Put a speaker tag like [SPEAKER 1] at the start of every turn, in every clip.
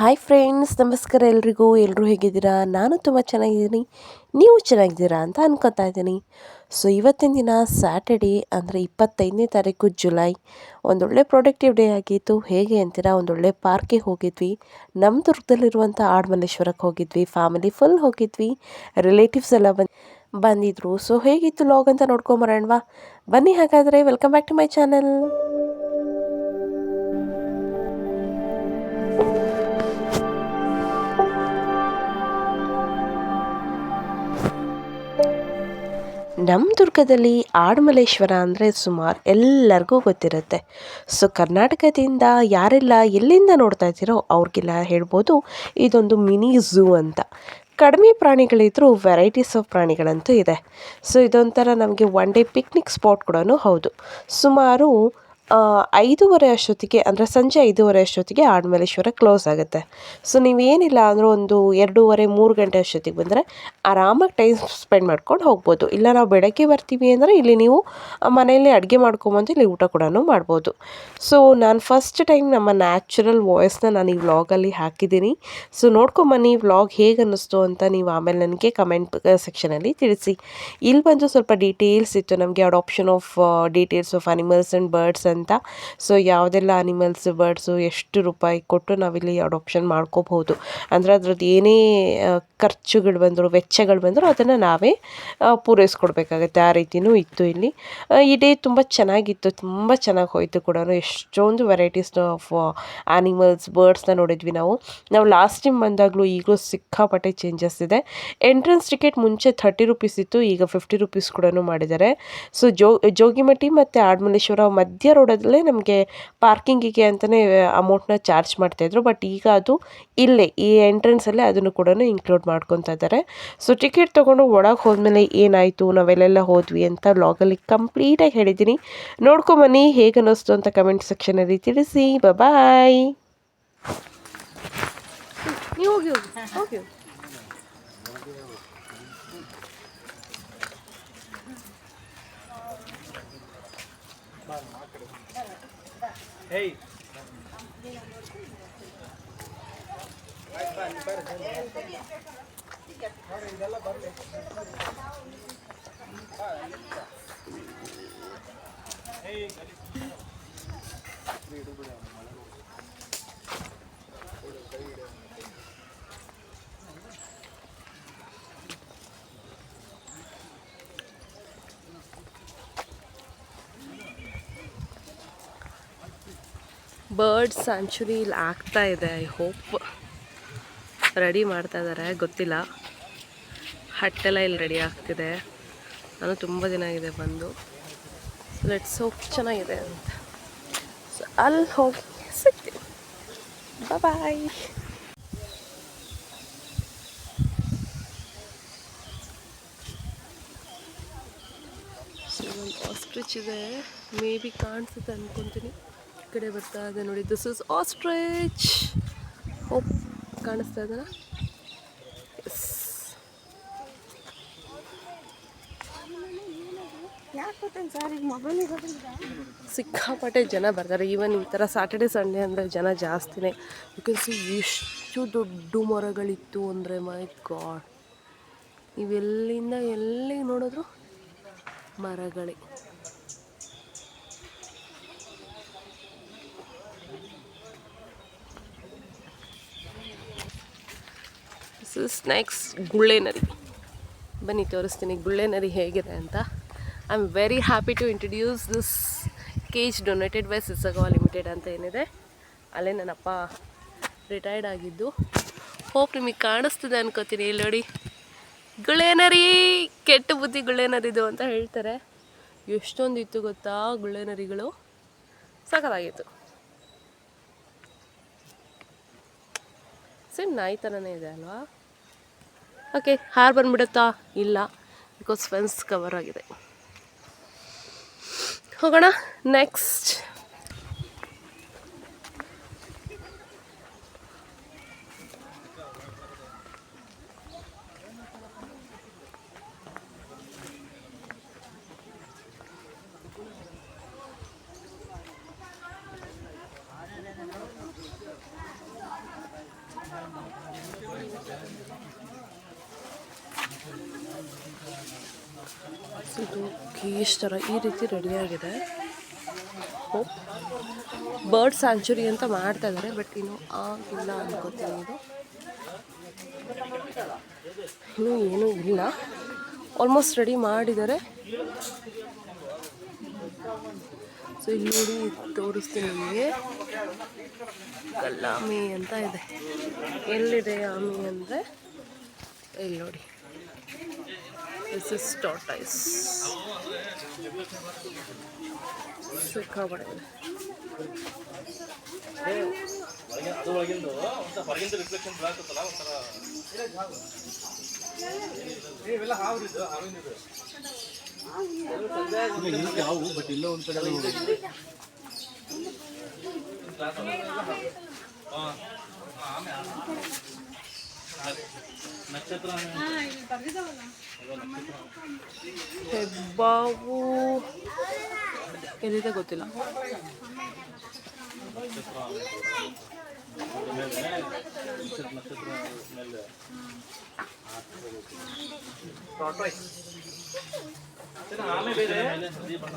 [SPEAKER 1] Hi friends, ನಮಸ್ಕಾರ ಎಲ್ರಿಗೂ. ಎಲ್ಲರೂ ಹೇಗಿದ್ದೀರಾ? ನಾನು ತುಂಬ ಚೆನ್ನಾಗಿದ್ದೀನಿ. ನೀವು ಚೆನ್ನಾಗಿದ್ದೀರಾ ಅಂತ ಅನ್ಕೋತಾ ಇದ್ದೀನಿ. ಸೊ ಇವತ್ತಿನ ದಿನ ಸ್ಯಾಟರ್ಡೇ, ಅಂದರೆ 25ನೇ ತಾರೀಕು ಜುಲೈ. ಒಂದೊಳ್ಳೆ ಪ್ರೊಡಕ್ಟಿವ್ ಡೇ ಆಗಿತ್ತು. ಹೇಗೆ ಅಂತೀರಾ, ಒಂದೊಳ್ಳೆ ಪಾರ್ಕಿಗೆ ಹೋಗಿದ್ವಿ. ನಮ್ಮ ದುರ್ಗದಲ್ಲಿರುವಂಥ ಆಡಮಲ್ಲೇಶ್ವರಕ್ಕೆ ಹೋಗಿದ್ವಿ. ಫ್ಯಾಮಿಲಿ ಫುಲ್ ಹೋಗಿದ್ವಿ. ರಿಲೇಟಿವ್ಸ್ ಎಲ್ಲ ಬಂದಿದ್ರು. ಸೊ ಹೇಗಿತ್ತು ಲಾಗ್ ಅಂತ ನೋಡ್ಕೊಂಬರೋಣವಾ? ಬನ್ನಿ ಹಾಗಾದರೆ. Welcome back to my channel. ನಮ್ಮ ದುರ್ಗದಲ್ಲಿ ಆಡಮಲ್ಲೇಶ್ವರ ಅಂದರೆ ಸುಮಾರು ಎಲ್ಲರಿಗೂ ಗೊತ್ತಿರುತ್ತೆ. ಸೊ ಕರ್ನಾಟಕದಿಂದ ಯಾರೆಲ್ಲ ಎಲ್ಲಿಂದ ನೋಡ್ತಾ ಇದ್ದೀರೋ ಅವ್ರಿಗೆಲ್ಲ ಹೇಳ್ಬೋದು ಇದೊಂದು ಮಿನಿ ಝೂ ಅಂತ. ಕಡಿಮೆ ಪ್ರಾಣಿಗಳಿದ್ರೂ ವೆರೈಟೀಸ್ ಆಫ್ ಪ್ರಾಣಿಗಳಂತೂ ಇದೆ. ಸೊ ಇದೊಂಥರ ನಮಗೆ ಒನ್ ಡೇ ಪಿಕ್ನಿಕ್ ಸ್ಪಾಟ್ ಕೂಡ ಹೌದು. ಸುಮಾರು 5:30 ಅಷ್ಟೊತ್ತಿಗೆ, ಅಂದರೆ ಸಂಜೆ 5:30 ಅಷ್ಟೊತ್ತಿಗೆ ಆಡಮಲ್ಲೇಶ್ವರ ಕ್ಲೋಸ್ ಆಗುತ್ತೆ. ಸೊ ನೀವೇನಿಲ್ಲ ಅಂದರೂ ಒಂದು 2:30-3 ಗಂಟೆ ಅಷ್ಟೊತ್ತಿಗೆ ಬಂದರೆ ಆರಾಮಾಗಿ ಟೈಮ್ ಸ್ಪೆಂಡ್ ಮಾಡ್ಕೊಂಡು ಹೋಗ್ಬೋದು. ಇಲ್ಲ ನಾವು ಬೆಳಗ್ಗೆ ಬರ್ತೀವಿ ಅಂದರೆ ಇಲ್ಲಿ ನೀವು ಮನೆಯಲ್ಲೇ ಅಡುಗೆ ಮಾಡ್ಕೊಂಬಂದು ಇಲ್ಲಿ ಊಟ ಕೂಡ ಮಾಡ್ಬೋದು. ಸೊ ನಾನು ಫಸ್ಟ್ ಟೈಮ್ ನಮ್ಮ ನ್ಯಾಚುರಲ್ ವಾಯ್ಸ್ನ ನಾನು ಈ ವ್ಲಾಗಲ್ಲಿ ಹಾಕಿದ್ದೀನಿ. ಸೊ ನೋಡ್ಕೊಂಬನ್ನಿ ವ್ಲಾಗ್ ಹೇಗೆ ಅನ್ನಿಸ್ತು ಅಂತ ನೀವು ಆಮೇಲೆ ನನಗೆ ಕಮೆಂಟ್ ಸೆಕ್ಷನಲ್ಲಿ ತಿಳಿಸಿ. ಇಲ್ಲಿ ಬಂದು ಸ್ವಲ್ಪ ಡೀಟೇಲ್ಸ್ ಇತ್ತು ನಮಗೆ, adoption of details of animals and birds ಅಂತ. ಸೊ ಯಾವುದೆಲ್ಲ ಅನಿಮಲ್ಸ್ ಬರ್ಡ್ಸು ಎಷ್ಟು ರೂಪಾಯಿ ಕೊಟ್ಟು ನಾವಿಲ್ಲಿ ಅಡಾಪ್ಷನ್ ಮಾಡ್ಕೋಬಹುದು, ಅಂದರೆ ಅದ್ರದ್ದು ಏನೇ ಖರ್ಚುಗಳು ಬಂದರು, ವೆಚ್ಚಗಳು ಬಂದರೂ ಅದನ್ನು ನಾವೇ ಪೂರೈಸ್ಕೊಡ್ಬೇಕಾಗತ್ತೆ. ಆ ರೀತಿಯೂ ಇತ್ತು ಇಲ್ಲಿ. ಈ ಡೇ ತುಂಬ ಚೆನ್ನಾಗಿತ್ತು, ತುಂಬ ಚೆನ್ನಾಗಿ ಹೋಯಿತು ಕೂಡ. ಎಷ್ಟೊಂದು ವೆರೈಟೀಸ್ ಆಫ್ ಆನಿಮಲ್ಸ್ ಬರ್ಡ್ಸ್ನ ನೋಡಿದ್ವಿ ನಾವು ಲಾಸ್ಟ್ ಟೈಮ್ ಬಂದಾಗಲೂ ಈಗಲೂ ಸಿಕ್ಕಾಪಟ್ಟೆ ಚೇಂಜಸ್ ಇದೆ. ಎಂಟ್ರೆನ್ಸ್ ಟಿಕೆಟ್ ಮುಂಚೆ 30 ರುಪೀಸ್ ಇತ್ತು, ಈಗ 50 ರುಪೀಸ್ ಕೂಡ ಮಾಡಿದ್ದಾರೆ. ಸೊ ಜೋಗಿಮಟ್ಟಿ ಮತ್ತು ಆಡಮಲ್ಲೇಶ್ವರ ಮಧ್ಯ ರೋಡಲ್ಲೇ ನಮಗೆ ಪಾರ್ಕಿಂಗಿಗೆ ಅಂತಲೇ ಅಮೌಂಟ್ನ ಚಾರ್ಜ್ ಮಾಡ್ತಾಯಿದ್ರು. ಬಟ್ ಈಗ ಅದು ಇಲ್ಲೇ ಈ ಎಂಟ್ರೆನ್ಸಲ್ಲೇ ಅದನ್ನು ಕೂಡ ಇನ್ಕ್ಲೂಡ್ ಮಾಡ್ಕೊತಾ ಇದ್ದಾರೆ. ಸೊ ಟಿಕೆಟ್ ತೊಗೊಂಡು ಒಳಗೆ ಹೋದ್ಮೇಲೆ ಏನಾಯಿತು, ನಾವೆಲ್ಲೆಲ್ಲ ಹೋದ್ವಿ ಅಂತ ವ್ಲಾಗಲ್ಲಿ ಕಂಪ್ಲೀಟಾಗಿ ಹೇಳಿದ್ದೀನಿ. ನೋಡ್ಕೊಂಬನ್ನಿ, ಹೇಗೆ ಅನ್ನಿಸ್ತು ಅಂತ ಕಮೆಂಟ್ ಸೆಕ್ಷನಲ್ಲಿ ತಿಳಿಸಿ. ಬಾಯ್. ನೀವು ಹೋಗಿ ಹೋಗಿ ಹೋಗಿ. Hey. ಬರ್ಡ್ ಸ್ಯಾಂಚುರಿ ಇಲ್ಲಿ ಆಗ್ತಾ ಇದೆ. ಐ ಹೋಪ್ ರೆಡಿ ಮಾಡ್ತಾ ಇದ್ದಾರೆ, ಗೊತ್ತಿಲ್ಲ. ಹಟ್ಟೆಲ್ಲ ಇಲ್ಲಿ ರೆಡಿ ಆಗ್ತಿದೆ. ನಾನು ತುಂಬ ದಿನ ಆಗಿದೆ ಬಂದು. ಸೊ ಲೆಟ್ಸ್ ಹೋಪ್ ಚೆನ್ನಾಗಿದೆ ಅಂತ. ಸೊ ಅಲ್ಲಿ ಹೋಗಿ ಸಿಗ್ತೀನಿ. ಬಾಯ್. ಸೊ ಒಂದು ಆಸ್ಟ್ರಿಚ್ ಇದೆ, ಮೇ ಬಿ ಕಾಣಿಸುತ್ತೆ ಅಂದ್ಕೊತೀನಿ. ಕಡೆ ಬರ್ತಾ ಇದೆ ನೋಡಿ. This is ostrich. ಹೋಪ್ ಕಾಣಿಸ್ತಾ ಇದೆನಾ? ಎಸ್. ಸಿಕ್ಕಾಪಟ್ಟೆ ಜನ ಬರ್ತಾರೆ. ಈವನ್ ಈ ಥರ ಸ್ಯಾಟರ್ಡೆ ಸಂಡೇ ಅಂದರೆ ಜನ ಜಾಸ್ತಿನೇ. ಬಿಕಾಸ್ ಎಷ್ಟು ದೊಡ್ಡ ಮರಗಳಿತ್ತು ಅಂದರೆ ಮೈ ಗಾಡ್. ಇವೆಲ್ಲಿಂದ ಎಲ್ಲಿಗೆ ನೋಡಿದ್ರು ಮರಗಳೇ. ದಿಸ್ ಇಸ್ ನೆಕ್ಸ್ಟ್ ಗುಳ್ಳೆನರಿ. ಬನ್ನಿ ತೋರಿಸ್ತೀನಿ ಗುಳ್ಳೆನರಿ ಹೇಗಿದೆ ಅಂತ. I am very happy to introduce this cage donated by Sisgaon limited ಅಂತ ಏನಿದೆ. ಅಲ್ಲೇ ನನ್ನಪ್ಪ ರಿಟೈರ್ಡ್ ಆಗಿದ್ದು. ಹೋಪ್ ನಿಮಗೆ ಕಾಣಿಸ್ತಿದೆ ಅನ್ಕೋತೀನಿ. ಇಲ್ಲಿ ನೋಡಿ, ಗುಳ್ಳೆನರಿ. ಕೆಟ್ಟ ಬುದ್ಧಿ ಗುಳ್ಳೆನರಿದು ಅಂತ ಹೇಳ್ತಾರೆ. ಎಷ್ಟೊಂದಿತ್ತು ಗೊತ್ತಾ ಗುಳ್ಳೆನರಿಗಳು, ಸಖತ್ತಾಗಿತ್ತು. ಸೇಮ್ ನಾಯಿ ಥರನೇ ಇದೆ ಅಲ್ವಾ? ಓಕೆ, ಹಾರು ಬಂದುಬಿಡುತ್ತಾ? ಇಲ್ಲ, ಬಿಕಾಸ್ ಫೆನ್ಸ್ ಕವರ್ ಆಗಿದೆ. ಹೋಗೋಣ ನೆಕ್ಸ್ಟ್. ಇದು ಕೇಶ್ ಥರ ಈ ರೀತಿ ರೆಡಿಯಾಗಿದೆ. ಬರ್ಡ್ ಸ್ಯಾಂಚುರಿ ಅಂತ ಮಾಡ್ತಾ ಇದ್ದಾರೆ, ಬಟ್ ಇನ್ನೂ ಆಗಿಲ್ಲ ಅನ್ಕೋತೀನಿ. ಇದು ಇನ್ನೂ ಏನೂ ಇಲ್ಲ, ಆಲ್ಮೋಸ್ಟ್ ರೆಡಿ ಮಾಡಿದ್ದಾರೆ. ಸೊ ಇಲ್ಲಿ ನೋಡಿ ತೋರಿಸ್ತೀನಿ ನಿಮಗೆ. ಕಲ್ಲಾಮಿ ಅಂತ ಇದೆ. ಎಲ್ಲಿದೆ ಆಮಿ ಅಂದರೆ ಇಲ್ಲಿ ನೋಡಿ. This is tortoise. ಸಿಕ್ಕಾಪಟ್ಟೆ ಇದೆ. ಹೆಬ್ಬಾವು ಎಲ್ಲಿದೆ ಗೊತ್ತಿಲ್ಲ.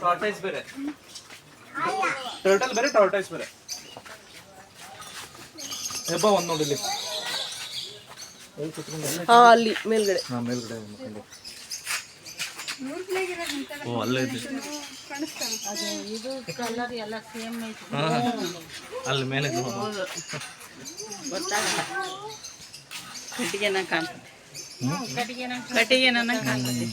[SPEAKER 2] ಟಾರ್ಟೈಸ್ ಬೇರೆ, ಟರ್ಟಲ್ ಬೇರೆ, ಟಾರ್ಟೈಸ್ ಬೇರೆ. ಹೆಬ್ಬ ಒಂದು ನೋಡಿಲಿ.
[SPEAKER 1] ಅಲ್ಲಿ ಮೇಲ್ಗಡೆ.
[SPEAKER 2] ಮೇಲ್ಗಡೆ ಓ ಅಲ್ಲೇ ಇದೆ.
[SPEAKER 3] ಇದು ಕಲರ್ ಎಲ್ಲ ಸೇಮ್ ಐತಿ.
[SPEAKER 2] ಅಲ್ಲಿ ಮೇಲೆ
[SPEAKER 3] ಕಟ್ಟಿಗೆನ ಕಾಣ್ತದೆ. ಕಟ್ಟಿಗೆನ ಕಾಣ್ತದೆ.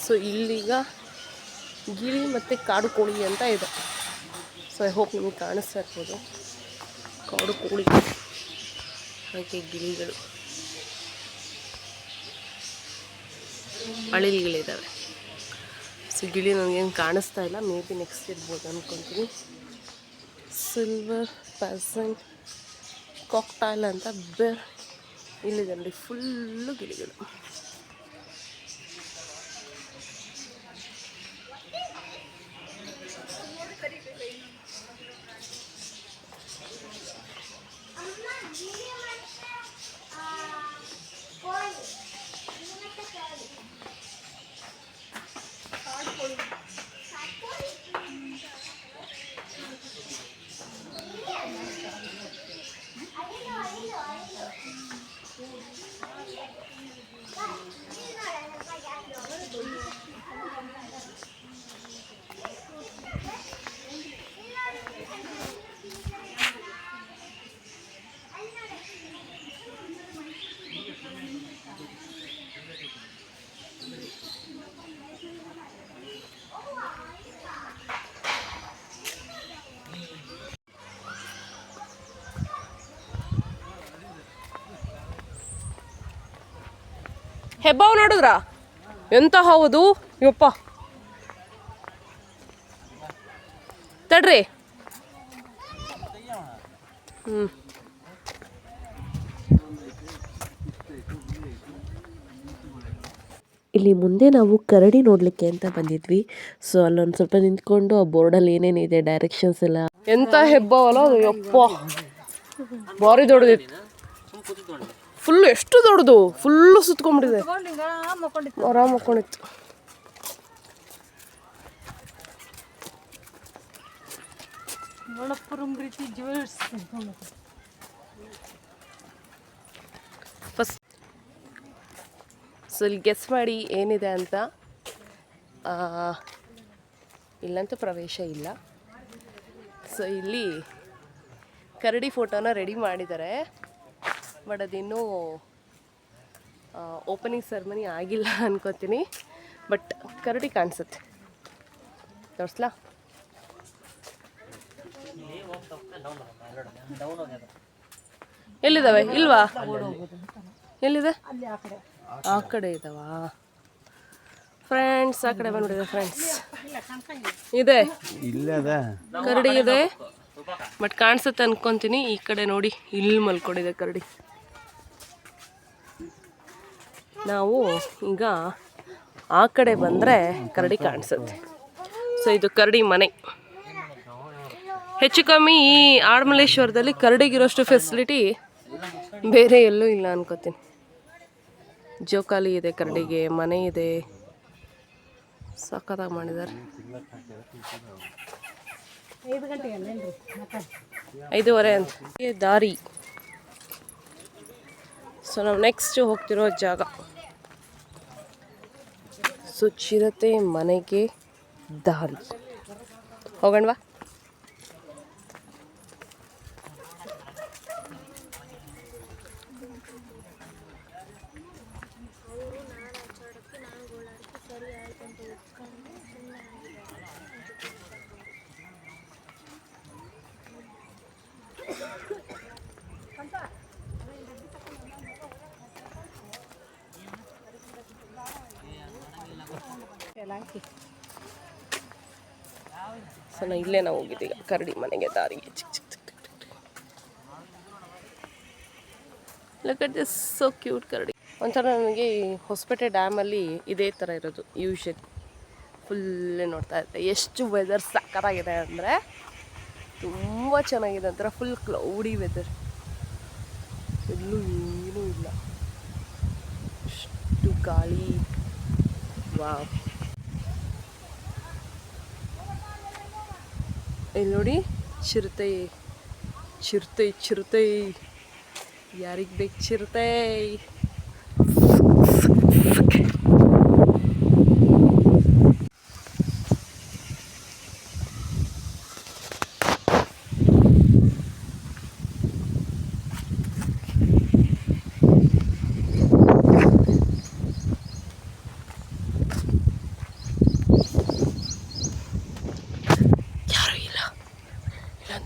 [SPEAKER 1] ಸೊ ಇಲ್ಲೀಗ ಗಿಳಿ ಮತ್ತು ಕಾಡು ಕೋಳಿ ಅಂತ ಇದೆ. ಸೊ ಐ ಹೋಪ್ ನಿಮಗೆ ಕಾಣಿಸ್ತಾ ಇರ್ಬೋದು. ಕಾಡು ಕೋಳಿ ಹಾಗೆ ಗಿಳಿಗಳು, ಅಳಿಲ್ಗಳಿದ್ದಾವೆ. ಸೊ ಗಿಳಿ ನನಗೇನು ಕಾಣಿಸ್ತಾ ಇಲ್ಲ, ಮೇ ಬಿ ನೆಕ್ಸ್ಟ್ ಇರ್ಬೋದು ಅಂದ್ಕೊತೀನಿ. ಸಿಲ್ವರ್ ಪ್ಯಾಸೆಂಟ್ ಕಾಕ್ಟೈಲ್ ಅಂತ ಇಲ್ಲಿದೆ ನೋಡಿ, ಫುಲ್ಲು ಗಿಳಿಗಳು. ಹೆಬ್ಬಾವು ನೋಡಿದ್ರಾ ಎಂತ ಹೌದು ಯಪ್ಪ. ತಡ್ರಿ. ಇಲ್ಲಿ ಮುಂದೆ ನಾವು ಕರಡಿ ನೋಡಲಿಕ್ಕೆ ಅಂತ ಬಂದಿದ್ವಿ. ಸೊ ಅಲ್ಲೊಂದು ಸ್ವಲ್ಪ ನಿಂತ್ಕೊಂಡು ಆ ಬೋರ್ಡಲ್ಲಿ ಏನೇನಿದೆ ಡೈರೆಕ್ಷನ್ಸ್ ಎಲ್ಲ. ಎಂತ ಹೆಬ್ಬಾವಲ್ಲ ಅದು ಯಪ್ಪ, ಭಾರಿ ದೊಡ್ಡದಿತ್ತು. ಫುಲ್ಲು ಎಷ್ಟು ದೊಡ್ಡದು, ಫುಲ್ಲು ಸುತ್ಕೊಂಡ್ಬಿಟ್ಟಿದೆ. ಆರಾಮ್ ಮಕ್ಕೊಂಡಿತ್ತು.
[SPEAKER 3] ಮಳಪ್ಪುರಂ ರೀತಿ ಜ್ಯುವೆಲ್ಸ್
[SPEAKER 1] ಫಸ್ಟ್ ಸೊ ಇಲ್ಲಿ ಗೆಸ್ ಮಾಡಿ ಏನಿದೆ ಅಂತ. ಇಲ್ಲಂತೂ ಪ್ರವೇಶ ಇಲ್ಲ. ಸೊ ಇಲ್ಲಿ ಕರಡಿ ಫೋಟೋನ ರೆಡಿ ಮಾಡಿದ್ದಾರೆ, ಬಟ್ ಅದಿನ್ನೂ ಓಪನಿಂಗ್ ಸೆರೆಮನಿ ಆಗಿಲ್ಲ ಅನ್ಕೋತೀನಿ. ಬಟ್ ಕರಡಿ ಕಾಣಿಸುತ್ತೆ, ತೋರಿಸ್ಲಾ? ಎಲ್ಲಿದ್ದಾವೆ? ಇಲ್ವಾ? ಎಲ್ಲಿದೆ? ಆ ಕಡೆ ಇದ್ದಾವ ಫ್ರೆಂಡ್ಸ್. ಆ ಕಡೆ ಬಂದ್ಬಿಟ್ಟಿದೆ ಫ್ರೆಂಡ್ಸ್. ಇದೆ, ಕರಡಿ ಇದೆ, ಬಟ್ ಕಾಣಿಸುತ್ತೆ ಅನ್ಕೊಂತೀನಿ. ಈ ಕಡೆ ನೋಡಿ, ಇಲ್ಲಿ ಮಲ್ಕೊಂಡಿದೆ ಕರಡಿ. ನಾವು ಈಗ ಆ ಕಡೆ ಬಂದರೆ ಕರಡಿ ಕಾಣಿಸುತ್ತೆ. ಸೊ ಇದು ಕರಡಿ ಮನೆ. ಹೆಚ್ಚು ಕಮ್ಮಿ ಈ ಆಡಮಲ್ಲೇಶ್ವರದಲ್ಲಿ ಕರಡಿಗಿರೋಷ್ಟು ಫೆಸಿಲಿಟಿ ಬೇರೆ ಎಲ್ಲೂ ಇಲ್ಲ ಅನ್ಕೋತೀನಿ. ಜೋಕಾಲಿ ಇದೆ, ಕರಡಿಗೆ ಮನೆ ಇದೆ, ಸಖತ್ತಾಗಿ ಮಾಡಿದ್ದಾರೆ. 5:30 ಅಂತ ದಾರಿ. ಸೊ ನಾವು ನೆಕ್ಸ್ಟ್ ಹೋಗ್ತಿರೋ ಜಾಗ ಚಿರತೆ ಮನೆಗೆ ದಾರಿ. ಹೋಗೋಣವಾ? ಸೊ ಇಲ್ಲೇ ನಾವು ಹೋಗಿದ್ದೀಗ ಕರಡಿ ಮನೆಗೆ ದಾರಿಗೆ. Look at this, so cute ಕರಡಿ. ಒಂಥರ ನನಗೆ ಈ ಹೊಸಪೇಟೆ ಡ್ಯಾಮಲ್ಲಿ ಇದೇ ಥರ ಇರೋದು ಯೂಶಲಿ. ಫುಲ್ಲೇ ನೋಡ್ತಾ ಇದ್ದೆ. ಎಷ್ಟು ವೆದರ್ ಸಕ್ಕತ್ತಾಗಿದೆ ಅಂದರೆ ತುಂಬ ಚೆನ್ನಾಗಿದೆ. ಒಂಥರ ಫುಲ್ ಕ್ಲೌಡಿ ವೆದರ್, ಎಲ್ಲೂ ಏನೂ ಇಲ್ಲ, ಅಷ್ಟು ಗಾಳಿ. ವಾವ್. ಇಲ್ಲಿ ನೋಡಿ, ಚಿರತೆ ಚಿರತೆ ಚಿರತೆ, ಯಾರಿಗೆ ಬೇಕು ಚಿರತೆ?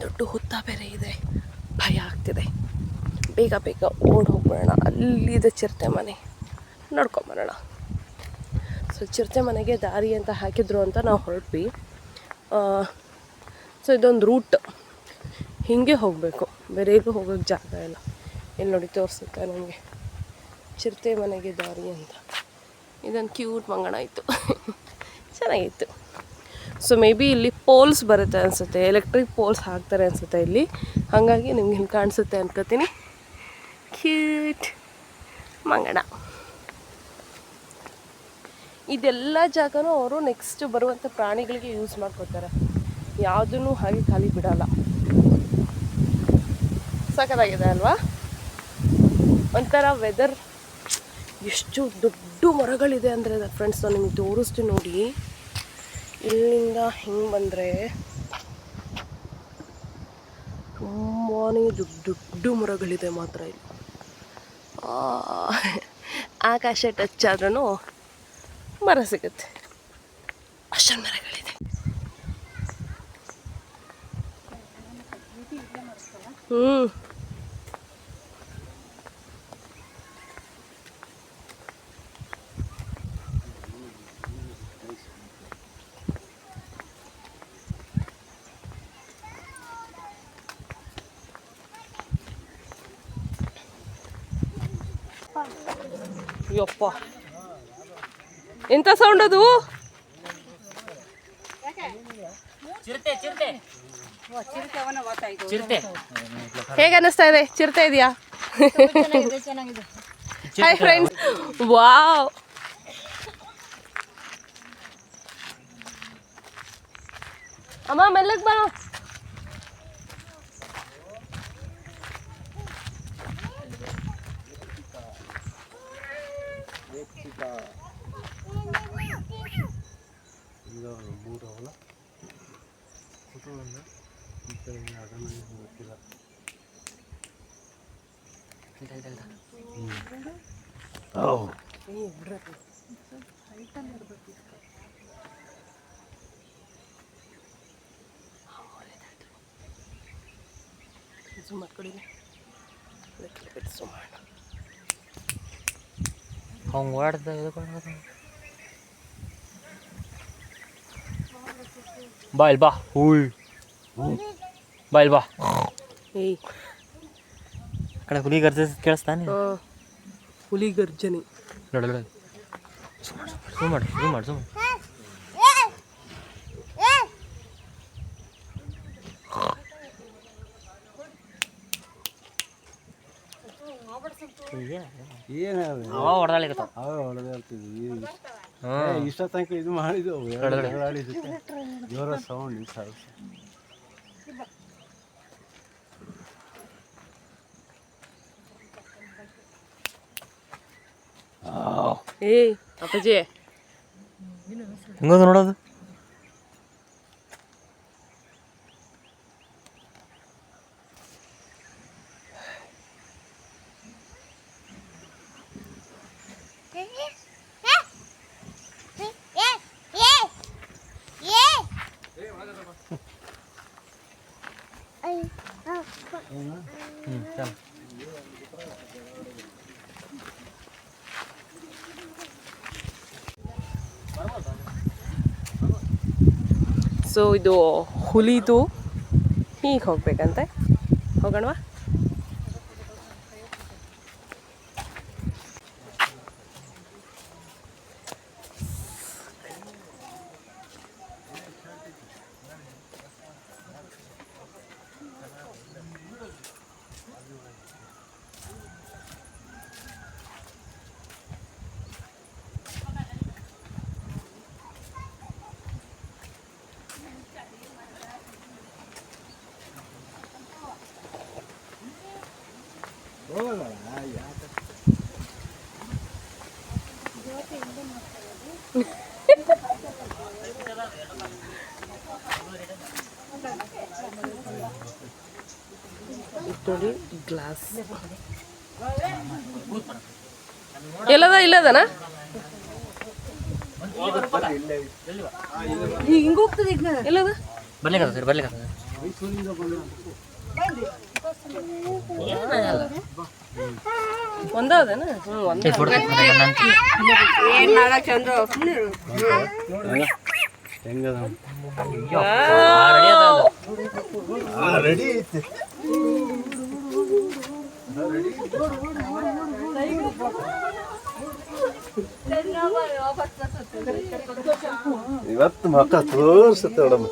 [SPEAKER 1] ದೊಡ್ಡ ಹುತ್ತ ಬೇರೆ ಇದೆ, ಭಯ ಆಗ್ತಿದೆ. ಬೇಗ ಬೇಗ ಓಡಿ ಹೋಗ್ಬಿಡೋಣ. ಅಲ್ಲಿದೆ ಚಿರತೆ ಮನೆ, ನೋಡ್ಕೊಂಬರೋಣ. ಸೊ ಚಿರತೆ ಮನೆಗೆ ದಾರಿ ಅಂತ ಹಾಕಿದ್ರು ಅಂತ ನಾವು ಹೊರಟ್ವಿ. ಸೊ ಇದೊಂದು ರೂಟ್, ಹೀಗೆ ಹೋಗಬೇಕು, ಬೇರೆ ಎಲ್ಲೂ ಹೋಗೋಕ್ಕೆ ಜಾಗ ಇಲ್ಲ. ಇಲ್ಲಿ ನೋಡಿ ತೋರಿಸುತ್ತೆ ನನಗೆ ಚಿರತೆ ಮನೆಗೆ ದಾರಿ ಅಂತ. ಇದೊಂದು ಕ್ಯೂಟ್ ಮಂಗಣ ಇತ್ತು, ಚೆನ್ನಾಗಿತ್ತು. ಸೊ ಮೇ ಬಿ ಇಲ್ಲಿ ಪೋಲ್ಸ್ ಬರುತ್ತೆ ಅನಿಸುತ್ತೆ, ಎಲೆಕ್ಟ್ರಿಕ್ ಪೋಲ್ಸ್ ಹಾಕ್ತಾರೆ ಅನಿಸುತ್ತೆ ಇಲ್ಲಿ, ಹಾಗಾಗಿ ನಿಮ್ಗೆ ಇಲ್ಲಿ ಕಾಣಿಸುತ್ತೆ ಅನ್ಕೋತೀನಿ. ಕ್ಯೂಟ್ ಮಂಗಣ. ಇದೆಲ್ಲ ಜಾಗನೂ ಅವರು ನೆಕ್ಸ್ಟ್ ಬರುವಂಥ ಪ್ರಾಣಿಗಳಿಗೆ ಯೂಸ್ ಮಾಡ್ಕೋತಾರೆ, ಯಾವುದೂ ಹಾಗೆ ಖಾಲಿ ಬಿಡಲ್ಲ. ಸಖತ್ತಾಗಿದೆ ಅಲ್ವಾ? ಒಂಥರ ವೆದರ್. ಎಷ್ಟು ದೊಡ್ಡ ಮರಗಳಿದೆ ಅಂದರೆ ಫ್ರೆಂಡ್ಸ್, ನಾನು ನಿಮಗೆ ತೋರಿಸ್ತೀನಿ ನೋಡಿ. ಇಲ್ಲಿಂದ ಹಿಂಗೆ ಬಂದರೆ ತುಂಬಾ ದೊಡ್ಡ ಮರಗಳಿದೆ ಮಾತ್ರ ಇಲ್ಲಿ. ಆಕಾಶ ಟಚ್ ಆದ್ರೂ ಮರ ಸಿಗುತ್ತೆ, ಅಷ್ಟೊಂದು ಮರಗಳಿದೆ. ಯಪ್ಪ, ಎಂತ ಸೌಂಡ್ ಅದು? ಹೇಗೆ ಅನ್ನಿಸ್ತಾ ಇದೆ? ಚಿರತೆ ಇದೆಯಾ? Hi friends, wow. ಅಮ್ಮ ಮೆಲ್ಲಗೆ ಬಾ.
[SPEAKER 4] ಮೂರು ಅವಲ ಕುಟುಂಬ ಈ ಕಡೆ ಅದನ್ನು ಗೊತ್ತಿಲ್ಲ.
[SPEAKER 5] ಹಂಗೆ ಓಡ್ದ ಬಾ ಇಲ್ಲಿ ಬಾ ಹೂಯ್ ಬಾ ಇಲ್ಲಿ ಬಾ
[SPEAKER 1] ಏಯ್
[SPEAKER 5] ಕಡೆ ಹುಲಿ ಗರ್ಜ ಕೇಳಿಸ್ತಾನೆ
[SPEAKER 1] ಹುಲಿ ಗರ್ಜನೆ.
[SPEAKER 5] ನೋಡ ನೋಡ ಝೂಮ್ ಮಾಡು ಝೂಮ್ ಮಾಡು ಝೂಮ್ ಅವ ಹೊಡೆದಾಳಿಗತ್ತ
[SPEAKER 4] ಇಷ್ಟ ತನಕ ಇದು ಮಾಡಿದೆವು ಜೋರ ಸೌಂಡ್
[SPEAKER 1] ಏಯ್ ಅಪ್ಪಾಜಿ
[SPEAKER 5] ಹಿಂಗದು ನೋಡೋದು ಚಲ
[SPEAKER 1] ಸೊ ಇದು ಹುಲಿದು ಹೀಗೆ ಹೋಗ್ಬೇಕಂತೆ. ಹೋಗೋಣವಾ? ನೋಡಿ ಗ್ಲಾಸ್ ಎಲ್ಲದ ಇಲ್ಲದನ
[SPEAKER 3] ಹಿಂಗ ಹೋಗ್ತದೆ
[SPEAKER 1] ಎಲ್ಲದ
[SPEAKER 5] ಬರ್ಲಿಕ್ಕೆ ಸರ್ ಬರ್ಲಿಕ್ಕೆ
[SPEAKER 1] ಒಂದನ
[SPEAKER 4] ಹೆಂಗದ ರೆಡಿ ಐತಿ. ಇವತ್ತು ಮಕ್ಕ ತೋರ್ಸುತ್ತೆ ಮೇಡಮ್.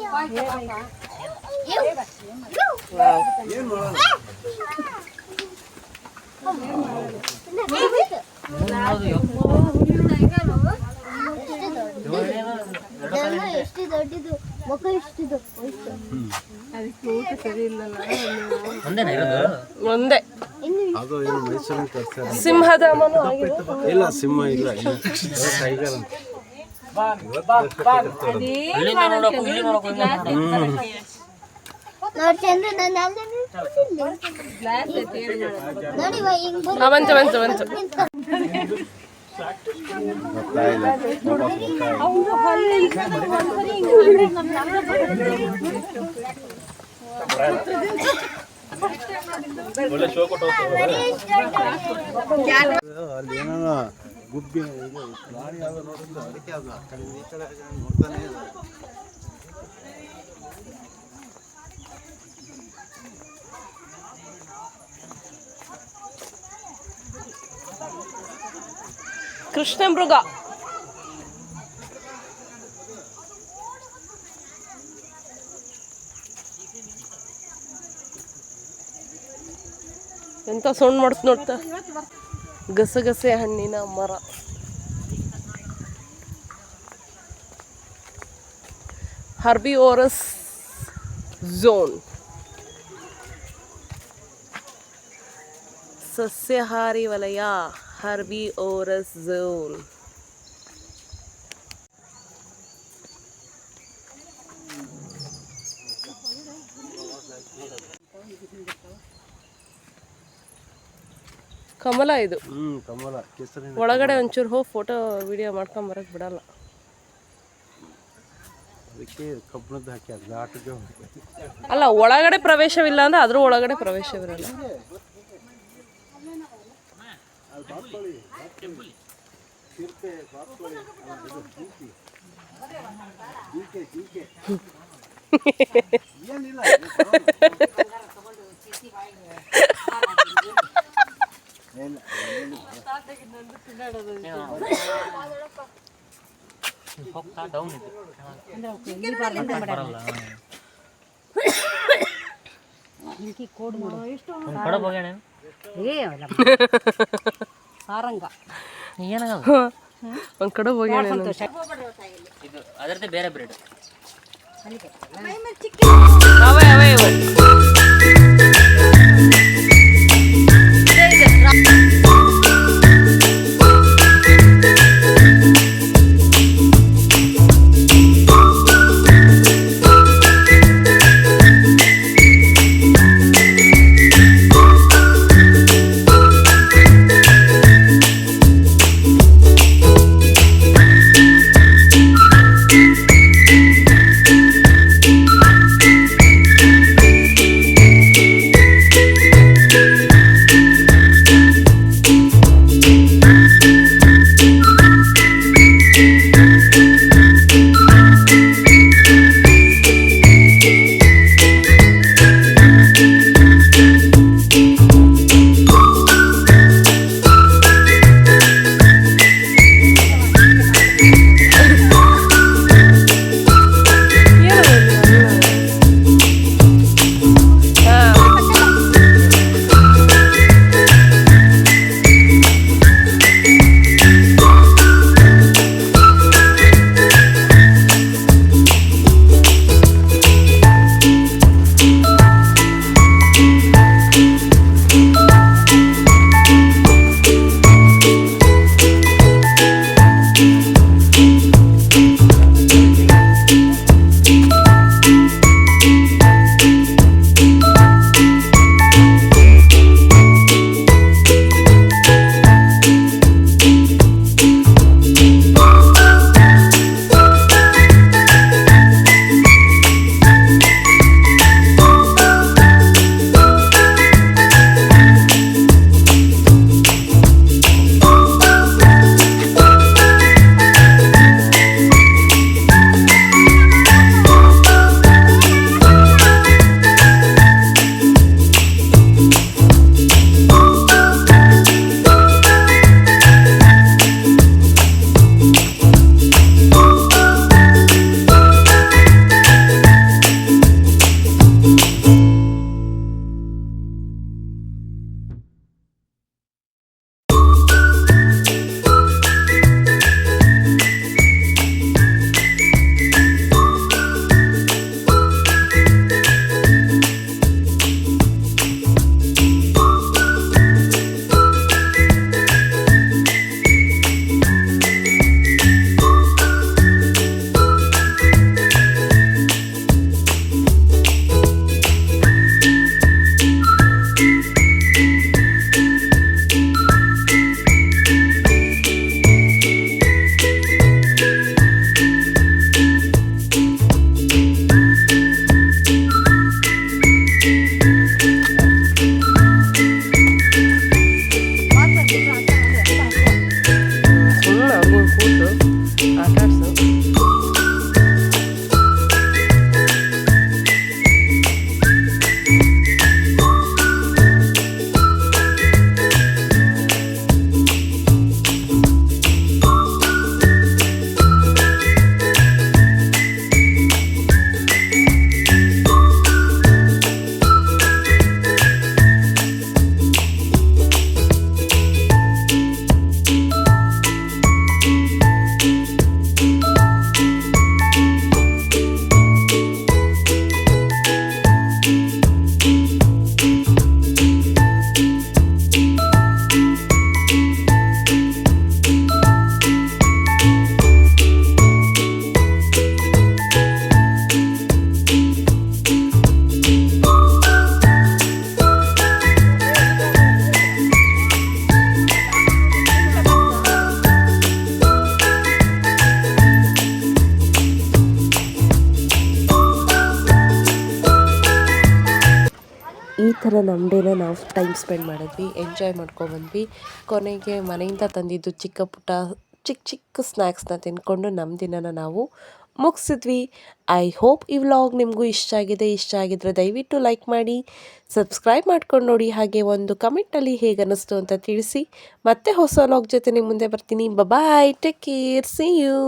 [SPEAKER 6] ಎಷ್ಟು ದೊಡ್ಡದು ಮುಖ ಇಷ್ಟಿದು
[SPEAKER 5] ಒಂದೇನ ಇರೋದು
[SPEAKER 1] ಒಂದೇ.
[SPEAKER 4] ಅದು ಏನು ಮೈಸೂರಿನ ಕರ್ಸ್ಯಾರ.
[SPEAKER 1] ಸಿಂಹಧಾಮನು
[SPEAKER 4] ಇಲ್ಲ ಸಿಂಹ ಇಲ್ಲ ಟೈಗರ್ ಅಂತ.
[SPEAKER 5] ಇಲ್ಲಿಂದ ನೋಡೋಕು ಇಲ್ಲಿ ನೋಡೋಕು
[SPEAKER 6] ನೋಡಿ ಚಂದ್ರ ನನ್ನ ನೋಡಿ ಹಿಂಗ್
[SPEAKER 1] ಬಂತು ಬಂತು ಬಂತು.
[SPEAKER 4] ಗೊತ್ತಾಯಿಲ್ಲ ಅಲ್ಲಿ ಏನೋ ಗುಬ್ಬಿ ಇದು ಪ್ರಾಣಿ ಯಾವ್ದು ನೋಡಿದ್ರೆ ಅದಕ್ಕೆ ಅದು ಆ ಕಡೆ ಈ ಕಡೆ ನೋಡ್ತಾನೆ ಇದೆ.
[SPEAKER 1] ಕೃಷ್ಣ ಮೃಗ ಎಂತ ಸೌಂಡ್ ಮಾಡ್ತ ನೋಡ್ತಾ. ಗಸಗಸೆ ಹಣ್ಣಿನ ಮರ. ಹರ್ಬಿವೋರಸ್ ಝೋನ್, ಸಸ್ಯಾಹಾರಿ ವಲಯ. ಹರ್ಬಿವೋರಸ್ ಝೋನ್. ಕಮಲ ಇದು.
[SPEAKER 4] ಕಮಲ ಕೆಸರಿನ
[SPEAKER 1] ಒಳಗಡೆ ಒಂಚೂರು ಹೋಗಿ ಫೋಟೋ ವಿಡಿಯೋ ಮಾಡ್ಕೊಂಬರಕ್ಕೆ ಬಿಡಲ್ಲ.
[SPEAKER 4] ಅದಕ್ಕೆ ಕಬ್ಬಣದ್ದು ಹಾಕಿ ಅದು ಘಾಟಿಗೆ ಹೋಗ್ತದೆ.
[SPEAKER 1] ಅಲ್ಲ, ಒಳಗಡೆ ಪ್ರವೇಶವಿಲ್ಲ ಅಂದ್ರೆ ಅದ್ರ ಒಳಗಡೆ ಪ್ರವೇಶವಿರಲ್ಲ.
[SPEAKER 4] ಏನಿಲ್ಲ
[SPEAKER 5] ಹೋಗ್ತಾ ಡೌನ್ ಇದೆ ಕಡೆ ಹೋಗ್ಯಾಣ
[SPEAKER 3] ಸಾರಂಗ
[SPEAKER 5] ಏನಾಗಲ್ಲ.
[SPEAKER 1] ಒಂದ್ ಕಡೆ ಹೋಗಿ
[SPEAKER 5] ಇದು ಅದರದ್ದೇ ಬೇರೆ ಬ್ರೆಡ್.
[SPEAKER 1] ಅವೇ ಅವೇ ಇವು. ಥರ ನಮ್ಮ ಡೇನ ನಾವು ಟೈಮ್ ಸ್ಪೆಂಡ್ ಮಾಡಿದ್ವಿ, ಎಂಜಾಯ್ ಮಾಡ್ಕೊಬಂದ್ವಿ. ಕೊನೆಗೆ ಮನೆಯಿಂದ ತಂದಿದ್ದು ಚಿಕ್ಕ ಪುಟ್ಟ ಚಿಕ್ಕ ಚಿಕ್ಕ ಸ್ನ್ಯಾಕ್ಸ್ನ ತಿಂದ್ಕೊಂಡು ನಮ್ಮ ದಿನನ ನಾವು ಮುಗಿಸಿದ್ವಿ. ಐ ಹೋಪ್ ಈ ವ್ಲಾಗ್ ನಿಮಗೂ ಇಷ್ಟ ಆಗಿದ್ರೆ ದಯವಿಟ್ಟು ಲೈಕ್ ಮಾಡಿ, ಸಬ್ಸ್ಕ್ರೈಬ್ ಮಾಡ್ಕೊಂಡು ನೋಡಿ. ಹಾಗೆ ಒಂದು ಕಮೆಂಟಲ್ಲಿ ಹೇಗೆ ಅನ್ನಿಸ್ತು ಅಂತ ತಿಳಿಸಿ. ಮತ್ತೆ ಹೊಸ ವ್ಲಾಗ್ ಜೊತೆ ನಿಮ್ಮ ಮುಂದೆ ಬರ್ತೀನಿ. ಬಾಯ್, ಟೇಕ್ ಕೇರ್, ಸಿ ಯು.